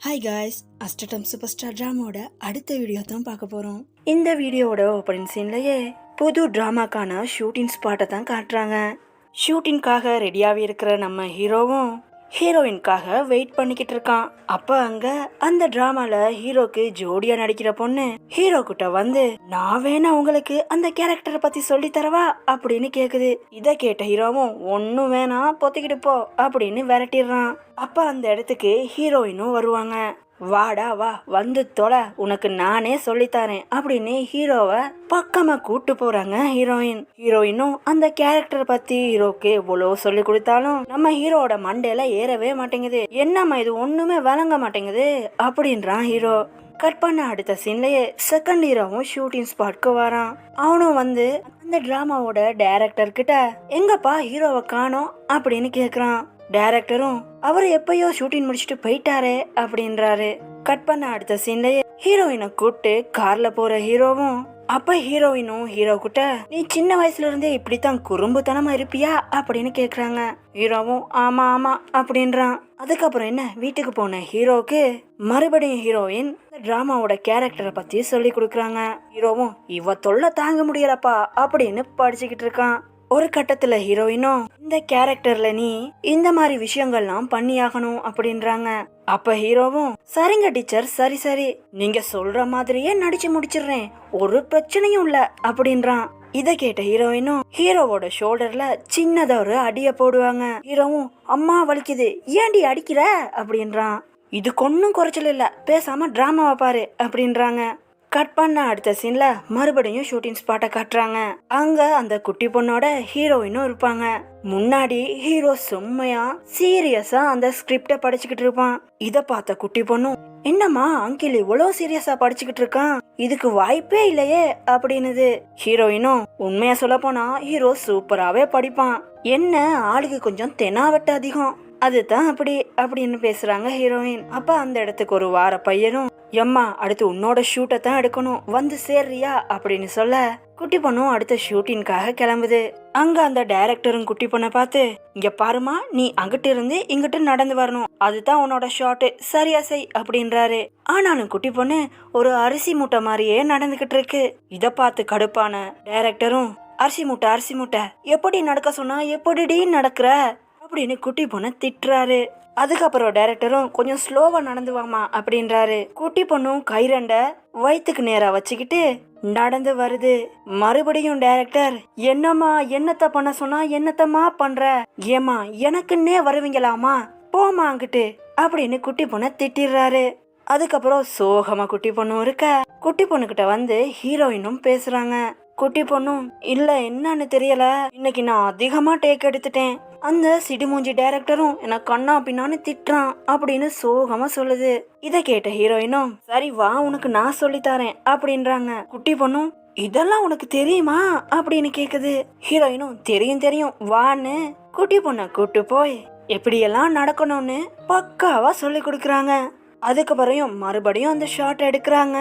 Hi guys, அஸ்டடம் super star ட்ராமாவோட அடுத்த video தான் பார்க்க போகிறோம். இந்த வீடியோவோட ஓப்பனிங் சீன்லயே புது ட்ராமாக்கான ஷூட்டிங் ஸ்பாட்டை தான் காட்டுறாங்க. ஷூட்டிங்காக ரெடியாகவே இருக்கிற நம்ம ஹீரோவும் ஹீரோயின்காக வெயிட் பண்ணிக்கிட்டு இருக்கான். அப்ப அங்க அந்த டிராமால ஹீரோக்கு ஜோடியா நடிக்கிற பொண்ணு ஹீரோ கிட்ட வந்து, நான் வேணா உங்களுக்கு அந்த கேரக்டரை பத்தி சொல்லி தரவா அப்படின்னு கேக்குது. இத கேட்ட ஹீரோவும், ஒன்னும் வேணாம், பொத்திக்கிட்டு போ அப்படின்னு விரட்டிடுறான். அப்ப அந்த இடத்துக்கு ஹீரோயினும் வருவாங்க. வாடா வா, வந்து தொலை, உனக்கு நானே சொல்லித்தரேன் அப்படின்னு ஹீரோவை பக்கமா கூட்டு போறாங்க ஹீரோயினும் அந்த கேரக்டர் பத்தி ஹீரோக்கு எவ்வளவு சொல்லி கொடுத்தாலும் நம்ம ஹீரோட மண்டையில ஏறவே மாட்டேங்குது. என்னம்மா இது ஒண்ணுமே வழங்க மாட்டேங்குது அப்படின்றான் ஹீரோ. கட் பண்ண அடுத்த சீன்லயே செகண்ட் ஹீரோவும் ஷூட்டிங் ஸ்பாட்க்கு வரான். அவனும் வந்து அந்த டிராமாவோட டைரக்டர் கிட்ட, எங்கப்பா ஹீரோவை காணோம் அப்படின்னு கேக்குறான். டைரக்டரும், அவர் எப்பயோ ஷூட்டிங் முடிச்சுட்டு போயிட்டாரே அப்படின்றாரு. கட் பண்ண அடுத்த சீன்லயே ஹீரோயினை கூப்பிட்டு கார்ல போற ஹீரோவும், அப்ப ஹீரோயினும் ஹீரோ கிட்ட, நீ சின்ன வயசுல இருந்தே இப்படித்தான் குறும்புத்தனமா இருப்பியா அப்படின்னு கேக்குறாங்க. ஹீரோவும் ஆமா ஆமா அப்படின்றான். அதுக்கப்புறம் என்ன, வீட்டுக்கு போன ஹீரோக்கு மறுபடியும் ஹீரோயின் டிராமாவோட கேரக்டரை பத்தி சொல்லி கொடுக்குறாங்க. ஹீரோவும், இவ தொல்லை தாங்க முடியலப்பா அப்படின்னு படிச்சுக்கிட்டு இருக்கான். ஒரு கட்டத்துல ஹீரோயினும், இந்த கேரக்டர்ல நீ இந்த மாதிரி விஷயங்கள்லாம் பண்ணியாகணும் அப்படின்றாங்க. அப்ப ஹீரோவும், சரிங்க டீச்சர், சரி சரி, நீங்க சொல்ற மாதிரியே நடிச்சு முடிச்சிடுறேன், ஒரு பிரச்சனையும் இல்ல அப்படின்றான். இத கேட்ட ஹீரோயினும் ஹீரோவோட ஷோல்டர்ல சின்னதா ஒரு அடிய போடுவாங்க. ஹீரோவும், அம்மா வலிக்குது, ஏண்டி அடிக்கிற அப்படின்றான். இது ஒன்னும் குறைச்சல் இல்ல, பேசாம டிராமாவை பாரு அப்படின்றாங்க. கட் பண்ண அடுத்த சீன்ல மறுபடியும் ஷூட்டிங் ஸ்பாட்டை காட்டுறாங்க. அங்க அந்த குட்டி பொண்ணோட ஹீரோயினும் இருப்பாங்க. முன்னாடி ஹீரோ செம்மையா சீரியஸா அந்த ஸ்கிரிப்ட படிச்சுக்கிட்டு இருப்பான். இத பார்த்த குட்டி பொண்ணும், என்னம்மா அங்கிள் இவ்வளவு சீரியஸா படிச்சுக்கிட்டு இருக்கான், இதுக்கு வாய்ப்பே இல்லையே அப்படின்னுது. ஹீரோயினும், உண்மையா சொல்ல போனா ஹீரோ சூப்பராவே படிப்பான், என்ன ஆளுக்கு கொஞ்சம் தெனாவட்டு அதிகம், அதுதான் அப்படி அப்படின்னு பேசுறாங்க ஹீரோயின். அப்ப அந்த இடத்துக்கு ஒரு வார பையனும், எம்மா அடுத்து உன்னோட ஷூட்டை தான் எடுக்கணும், வந்து சேர்றியா அப்படின்னு சொல்ல குட்டி பொண்ணும் அடுத்த ஷூட்டிங்காக கிளம்புது. அங்க அந்த டைரக்டரும் குட்டி பொண்ணை பார்த்து, இங்க பாருமா, நீ அங்கிட்டு இருந்து இங்கிட்டு நடந்து வரணும், அதுதான் உன்னோட ஷாட்டு, சரியா செய் அப்படின்றாரு. ஆனாலும் குட்டி பொண்ணு ஒரு அரிசி மூட்டை மாதிரியே நடந்துகிட்டு இருக்கு. இத பார்த்து கடுப்பான டைரக்டரும், அரிசி மூட்டை எப்படி நடக்க சொன்னா எப்படி நடக்கிற அப்படின்னு குட்டி பொண்ணை திட்டுறாரு. அதுக்கப்புறம் டைரக்டரும், கொஞ்சம் ஸ்லோவா நடந்து வாமா அப்படின்றாரு. குட்டி பொண்ணும் கைரண்ட வயிற்றுக்கு நேரா வச்சுக்கிட்டு நடந்து வருது. மறுபடியும் டைரக்டர், என்னம்மா என்னத்த பண்ண சொன்னா என்னத்தம்மா பண்ற, ஏமா எனக்குன்னே வருவீங்களாமா, போமா அங்கிட்டு அப்படின்னு குட்டி பொண்ணை திட்டிடுறாரு. அதுக்கப்புறம் சோகமா குட்டி பொண்ணும் இருக்க, குட்டி பொண்ணு கிட்ட வந்து ஹீரோயினும் பேசுறாங்க. குட்டி பொண்ணும், இல்ல என்னன்னு தெரியல, இன்னைக்கு நான் அதிகமா டேக் எடுத்துட்டேன், அந்த சிடுமூஞ்சி டைரக்டரும் என்ன கண்ணா பின்னான்னு திட்டுறான் அப்படின்னு சோகமா சொல்லுது. இத கேட்ட ஹீரோயினும், சரி வா உனக்கு நான் சொல்லித்தரேன் அப்படின்றாங்க. குட்டி பொண்ணும், இதெல்லாம் உனக்கு தெரியுமா அப்படின்னு கேக்குது. ஹீரோயினும், தெரியும் வான்னு குட்டி பொண்ண கூட்டு போய் எப்படியெல்லாம் நடக்கணும்னு பக்காவா சொல்லி கொடுக்கறாங்க. அதுக்கப்புறம் மறுபடியும் அந்த ஷாட் எடுக்கிறாங்க.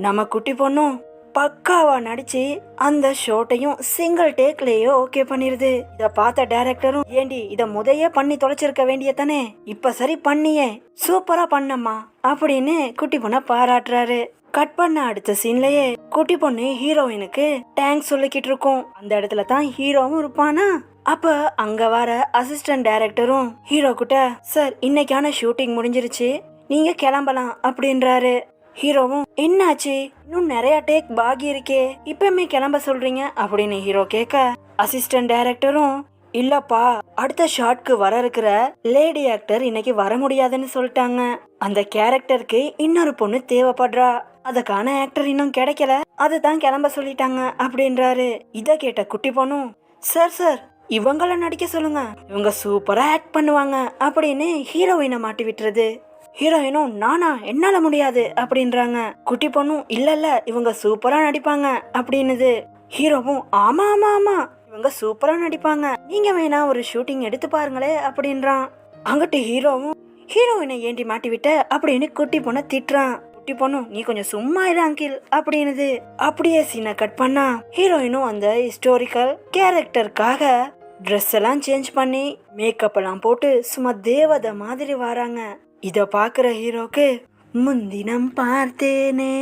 நம்ம குட்டி பொண்ணும் பக்காவா நடிச்சு அந்த ஷோட்டையும் சிங்கிள் டேக்லயே ஓகே பண்ணிருது. இத பார்த்த டைரக்டரும், ஏண்டி இத முதைய பண்ணி தொலைச்சிருக்க வேண்டியதானே, இப்ப சரி பண்ணியே, சூப்பரா பண்ணம்மா அப்படின்னு குட்டி பொண்ண பாராட்டுறாரு. கட் பண்ண அடுத்த சீன்லயே குட்டி பொண்ணு ஹீரோயினுக்கு தேங்க்ஸ் சொல்லிக்கிட்டு இருக்கும். அந்த இடத்துல தான் ஹீரோவும் இருப்பானா. அப்ப அங்க வர அசிஸ்டன்ட் டைரக்டரும் ஹீரோ கிட்ட, சார் இன்னைக்கான ஷூட்டிங் முடிஞ்சிருச்சு, நீங்க கிளம்பலாம் அப்படின்றாரு. ஹீரோவும், என்னாச்சு, இன்னும் நிறைய டேக் பாக்கி இருக்கே, இப்பவுமே கிளம்ப சொல்றீங்க அப்படின்னு ஹீரோ கேட்க, அசிஸ்டன்ட் டைரக்டரும், இல்லப்பா அடுத்த ஷாட்க்கு வர இருக்கிற லேடி ஆக்டர் இன்னைக்கு வர முடியாதுன்னு சொல்லிட்டாங்க, அந்த கேரக்டருக்கு இன்னொரு பொண்ணு தேவைப்படுறா, அதுக்கான ஆக்டர் இன்னும் கிடைக்கல, அதுதான் கிளம்ப சொல்லிட்டாங்க அப்படின்றாரு. இத கேட்ட குட்டி பொண்ணும், சார் இவங்கள நடிக்க சொல்லுங்க, இவங்க சூப்பரா ஆக்ட் பண்ணுவாங்க அப்படின்னு ஹீரோயினை மாட்டி விட்டுறது. ஹீரோயினும், நானா, என்னால முடியாது அப்படின்றாங்க. குட்டி பொண்ணும், இல்ல இவங்க சூப்பரா நடிப்பாங்க அப்படின்னுது. ஹீரோவும், ஆமா இவங்க சூப்பரா நடிப்பாங்க, நீங்க வேணா ஒரு ஷூட்டிங் எடுத்து பாருங்களே அப்படின்றான். அங்கிட்டு ஹீரோவும், ஹீரோயினை ஏண்டி மாட்டி விட்ட அப்படின்னு குட்டி பொண்ண திட்டுறான். குட்டி பொண்ணும், நீ கொஞ்சம் சும்மா இரு அங்கிள் அப்படின்னுது. அப்படியே சீனை கட் பண்ணா ஹீரோயினும் அந்த ஹிஸ்டாரிக்கல் கேரக்டருக்காக ட்ரெஸ் எல்லாம் சேஞ்ச் பண்ணி மேக்கப் எல்லாம் போட்டு சும்மா தேவதை மாதிரி வராங்க. இத பாக்குற ஹீரோக்கு முந்தினம் பார்த்தேனே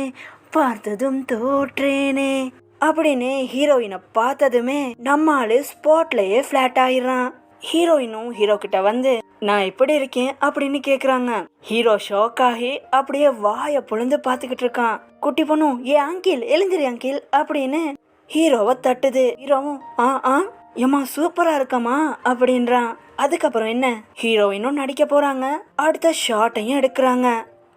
பார்த்ததும் தோற்றேனே அப்படின்னு ஹீரோயினை பார்த்ததுமே நம்மால ஸ்பாட்லயே ஃபிளாட் ஆயிடுறான். ஹீரோயினும் ஹீரோ கிட்ட வந்து நான் எப்படி இருக்கேன் அப்படின்னு கேக்குறாங்க. ஹீரோ ஷாக் ஆகி அப்படியே வாய பொழுந்து பாத்துக்கிட்டு இருக்கான். குட்டி பொண்ணும் ஏ அங்கிள் எழுந்திரி அங்கிள் அப்படின்னு ஹீரோவை தட்டுது. ஹீரோவும் ஏமா சூப்பரா இருக்கமா அப்படின்றான். அதுக்கப்புறம் என்ன, ஹீரோயினும் நடிக்க போறாங்க. அடுத்த ஷாட்டையும் எடுக்கிறாங்க.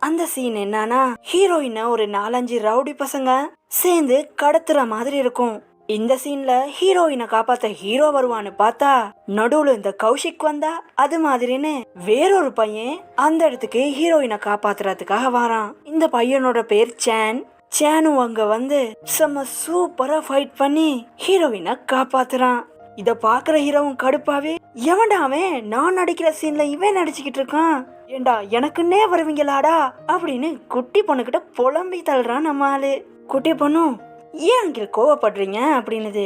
அந்த சீன் என்னன்னா, ஹீரோயினை ஒரு 4-5 ரவுடி பசங்க சேர்ந்து கடத்துற மாதிரி இருக்கும். இந்த சீன்ல ஹீரோயினை காப்பாத்த ஹீரோ வருவான்னு பார்த்தா நடுவுல இந்த கௌஷிக் வந்தா அது மாதிரின்னு வேறொரு பையன் அந்த இடத்துக்கு ஹீரோயினை காப்பாத்துறதுக்காக வரான். இந்த பையனோட பேர் சேனும் அங்க வந்து செம்ம சூப்பரா ஃபைட் பண்ணி ஹீரோயினை காப்பாத்துறான். இத பாக்குற ஹீரோவும் கடுப்பாவே எவன்டா அவன், நான் நடிக்கிற சீன்ல இவன் நடிச்சுக்கிட்டு இருக்கான், ஏண்டா எனக்குன்னே வருவீங்களாடா அப்படின்னு குட்டி பொண்ணு கிட்ட புலம்பி தள்ளுறான் நம்ம ஆளு. குட்டி பொண்ணும் ஏன் அங்கிள் கோவப்படுறீங்க அப்படின்னுது.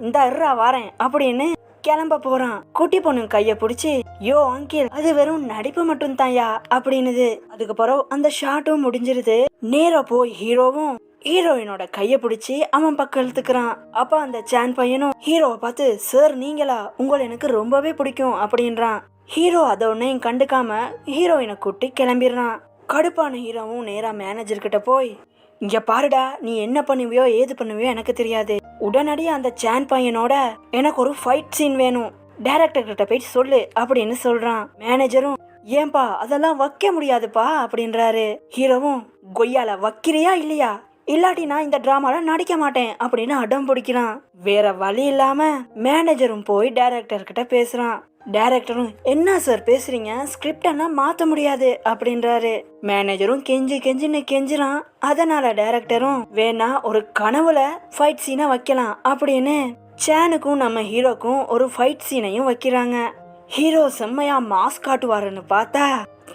இந்த வாரேன் அப்படின்னு கிளம்ப போறான். குட்டி பொண்ணு கைய பிடிச்சி யோ அங்கிள் அது வெறும் நடிப்பு மட்டும் தான்யா அப்படின்னுது. அதுக்கப்புறம் அந்த ஷாட்டும் முடிஞ்சிருது. நேரா போய் ஹீரோவும் ஹீரோயினோட கைய பிடிச்சி அவன் பக்கம் இழுத்துக்கிறான். அப்ப அந்த சேன் பையனும் ஹீரோவை பார்த்து சார் நீங்களா, உங்களை எனக்கு ரொம்பவே பிடிக்கும் அப்படின்றான். ஹீரோ அத ஒன்னையும் கண்டுக்காம ஹீரோயினை கூட்டி கிளம்பிடுறான். கடுப்பான ஹீரோவும் நேரா மேனேஜர் கிட்ட போய் இங்க பாருடா, நீ என்ன பண்ணுவியோ ஏது பண்ணுவியோ எனக்கு தெரியாது, உடனடியா அந்த சேன் பையனோட எனக்கு ஒரு ஃபைட் சீன் வேணும், டைரக்டர் கிட்ட போய் சொல்லு அப்படின்னு சொல்றான். மேனேஜரும் ஏன்பா அதெல்லாம் வைக்க முடியாதுப்பா அப்படின்றாரு. ஹீரோவும் கொய்யால வைக்கிறியா இல்லையா, இல்லாட்டி நான் இந்த டிராமால நடிக்க மாட்டேன் அப்படின்னு அடம் பிடிக்கிறான். வேற வழி இல்லாம மேனேஜரும் போய் டைரக்டர் கிட்ட பேசுறான். டைரக்டரும் என்ன சார் பேசுறீங்க, ஸ்கிரிப்ட் எல்லாம் மாத்த முடியாது அப்படின்றாரு. மேனேஜரும் கெஞ்சின்னு கெஞ்சுறான். அதனால டைரக்டரும் வேணா ஒரு கனவுல ஃபைட் சீனை வைக்கலாம் அப்படின்னு சேனுக்கும் நம்ம ஹீரோக்கும் ஒரு ஃபைட் சீனையும் வைக்கிறாங்க. ஹீரோ செம்மையா மாஸ் காட்டுவாருன்னு பார்த்தா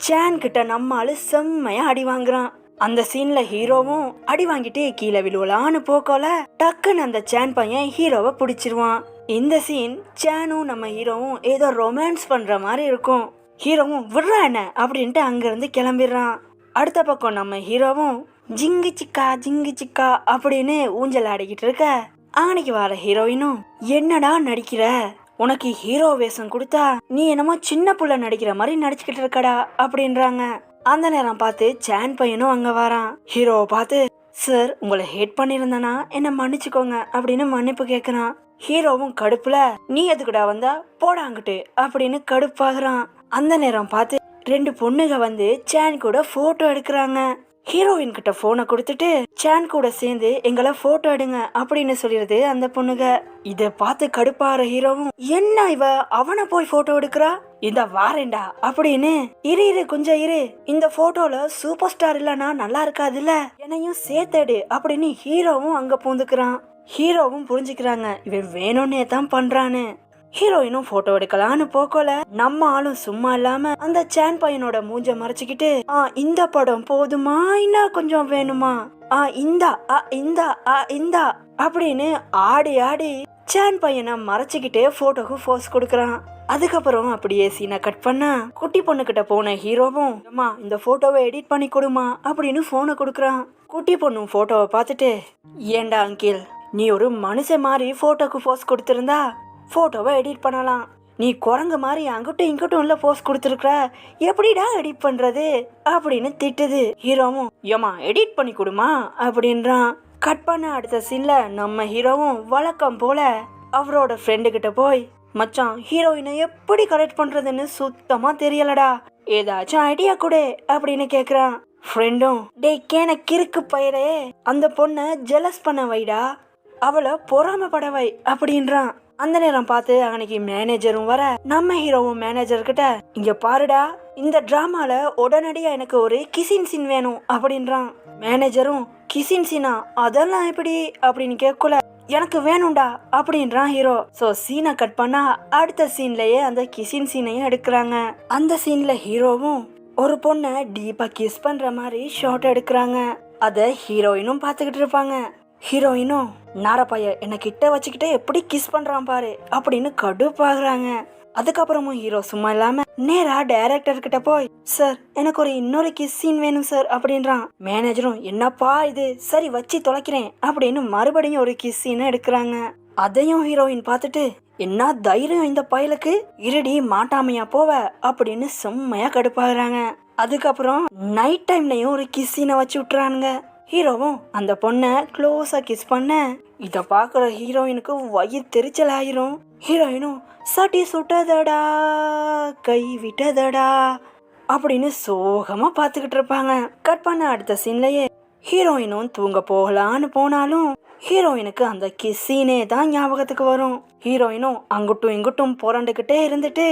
சேன் கிட்ட நம்மால செம்மையா அடி வாங்குறான். அந்த சீன்ல ஹீரோவும் அடி வாங்கிட்டு கீழே விழுவலான்னு போக்கோல டக்குன்னு அந்த சேன் பையன் ஹீரோவை பிடிச்சிருவான். இந்த சீன் சேனும் நம்ம ஹீரோவும் ஏதோ ரொமான்ஸ் பண்ற மாதிரி இருக்கும். ஹீரோவும் விடுறா என்ன அப்படின்ட்டு அங்கிருந்து கிளம்பிடுறான். அடுத்த பக்கம் நம்ம ஹீரோவும் ஜிங்கு சிக்கா அப்படின்னு ஊஞ்சல் ஆடிக்கிட்டு இருக்க அன்னைக்கு வர ஹீரோயினும் என்னடா நடிக்கிற, உனக்கு ஹீரோ வேஷம் கொடுத்தா நீ என்னமோ சின்ன புள்ள நடிக்கிற மாதிரி நடிச்சுக்கிட்டு இருக்கடா அப்படின்றாங்க. அந்த நேரம் பார்த்து சேன் பையனும் அங்க வரான். ஹீரோவை பார்த்து சார் உங்களை ஹேட் பண்ணிருந்தானா என்ன மன்னிச்சுக்கோங்க அப்படின்னு மன்னிப்பு கேக்குறான். ஹீரோவும் கடுப்புல நீ எதுக்குடா வந்தா போடாங்கிட்டு அப்படின்னு கடுப்பாகிறான். அந்த நேரம் பார்த்து 2 பொண்ணுங்க வந்து சேன் கூட போட்டோ எடுக்கிறாங்க. ஹீரோயின் கிட்ட போனை கொடுத்துட்டு சேன் கூட சேர்ந்து எங்களை போட்டோ எடுங்க அப்படின்னு சொல்லிடுது அந்த பொண்ணுங்க. இத பார்த்து கடுப்பாற ஹீரோவும் என்ன இவ அவனை போய் போட்டோ எடுக்கிறா, இந்த வாரேண்டா அப்படின்னு இரு கொஞ்சம் இரு, இந்த போட்டோல சூப்பர் ஸ்டார் இல்லனா நல்லா இருக்காதுல்ல, என்னையும் சேர்த்தேடு அப்படின்னு ஹீரோவும் அங்க பூந்துக்கிறான். ஹீரோவும் புரிஞ்சுக்கிறாங்க இவன் வேணும்னே தான் பண்றான்னு. ஹீரோயினும் போட்டோ எடுக்கலான்னு போக்கோல நம்ம ஆளும் சும்மா இல்லாம அந்த சேன் பையனோட மூஞ்ச மறைச்சுக்கிட்டு இந்த படம் போதுமா இன்னும் கொஞ்சம் வேணுமா, இந்தா அப்படின்னு ஆடி சேன் பையனை மறைச்சுக்கிட்டே போட்டோக்கு போஸ் கொடுக்கறான். அதுக்கப்புறம் அப்படியே சீனை கட் பண்ணா குட்டி பொண்ணு கிட்ட போன ஹீரோவும் அம்மா இந்த போட்டோவை எடிட் பண்ணி கொடுமா அப்படின்னு போனை கொடுக்கறான். குட்டி பொண்ணும் போட்டோவை பார்த்துட்டு ஏண்டா அங்கிள், நீ ஒரு மனுஷன் மாதிரி போட்டோக்கு போஸ் கொடுத்திருந்தா போட்டோவை எடிட் பண்ணலாம், நீ குரங்கு மாதிரி அங்கிட்டும் இங்கிட்டும் உள்ள போஸ் கொடுத்துருக்க, எப்படிடா எடிட் பண்றது அப்படின்னு திட்டுது. ஹீரோவும் ஏமா எடிட் பண்ணி கொடுமா அப்படின்றான். கட் பண்ண அடுத்த சீன்ல நம்ம ஹீரோவும் வழக்கம் போல அவரோட ஃப்ரெண்டு கிட்ட போய் மச்சான் ஹீரோயினை எப்படி கரெக்ட் பண்றதுன்னு சுத்தமா தெரியலடா, ஏதாச்சும் ஐடியா கொடு அப்படின்னு கேக்குறான். ஃப்ரெண்டும் டேய் கேன கிறுக்கு பயிரே, அந்த பொண்ணை ஜெலஸ் பண்ண வைடா, அவளை பொறாமப்பட வை அப்படின்றான். அந்த நேரம் பார்த்து அன்னைக்கு மேனேஜரும் வர நம்ம ஹீரோவும் மேனேஜர் கிட்ட இங்க பாருடா, இந்த டிராமால உடனடியா எனக்கு ஒரு கிசின் சீன் வேணும் அப்படின்றான். மேனேஜரும் கிசின் சீனா அதெல்லாம் எப்படி அப்படின்னு கேட்கல, எனக்கு வேணும்டா அப்படின்றான் ஹீரோ. சோ சீனை கட் பண்ணா அடுத்த சீன்லயே அந்த கிசின் சீனையும் எடுக்கிறாங்க. அந்த சீன்ல ஹீரோவும் ஒரு பொண்ணை டீப்பா கிஸ் பண்ற மாதிரி ஷாட் எடுக்கிறாங்க. அத ஹீரோயினும் பாத்துக்கிட்டு இருப்பாங்க. ஹீரோயினும் நாரப்பைய என்ன கிட்ட வச்சுக்கிட்டே எப்படி கிஸ் பண்றான் பாரு அப்படின்னு கடுப்பாகிறாங்க. அதுக்கப்புறமும் ஹீரோ சும்மா இல்லாம நேரா டைரக்டர் கிட்ட போய் சார் எனக்கு ஒரு இன்னொரு கிஸ் சீன் வேணும் சார் அப்படின்றான். மேனேஜரும் என்னப்பா இது, சரி வச்சு தொலைக்கிறேன் அப்படின்னு மறுபடியும் ஒரு கிஸ் சீனை எடுக்கிறாங்க. அதையும் ஹீரோயின் பார்த்துட்டு என்ன தைரியம் இந்த பயலுக்கு, இருடி மாட்டாமையா போவ அப்படின்னு செம்மையா கடுப்பாகிறாங்க. அதுக்கப்புறம் நைட் டைம்லயும் ஒரு கிஸ் சீனை வச்சு விட்டுறானுங்க. ஹீரோவும் அந்த பொண்ணை க்ளோஸா கிஸ் பண்ண இத பாக்குற ஹீரோயினுக்கு வயிறு தெரிச்சல் ஆயிரும். ஹீரோயினும் சட்டி சுட்டதடா கை விட்டதடா அப்படின்னு சோகமா பாத்துக்கிட்டு இருப்பாங்க. கட் பண்ண அடுத்த சீன்லயே ஹீரோயினும் தூங்க போகலான்னு போனாலும் ஹீரோயினுக்கு அந்த கிஸ் சீனே தான் ஞாபகத்துக்கு வரும். ஹீரோயினும் அங்குட்டும் இங்குட்டும் புரண்டுகிட்டே இருந்துட்டு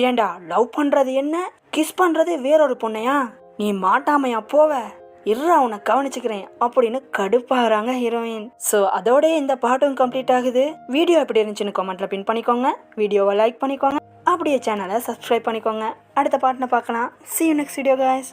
ஏண்டா லவ் பண்றது என்ன, கிஸ் பண்றது வேறொரு பொண்ணையா, நீ மாட்டாமையா போவ, இருறா உன்னை கவனிச்சுக்கிறேன் அப்படின்னு கடுப்பாகிறாங்க ஹீரோயின். ஸோ அதோட இந்த பாட்டும் கம்ப்ளீட் ஆகுது. வீடியோ எப்படி இருந்துச்சுன்னு கமெண்ட்ல பின் பண்ணிக்கோங்க, வீடியோவை லைக் பண்ணிக்கோங்க, அப்படியே சேனலை சப்ஸ்கிரைப் பண்ணிக்கோங்க. அடுத்த பாட்டினை பார்க்கலாம். See you next video guys.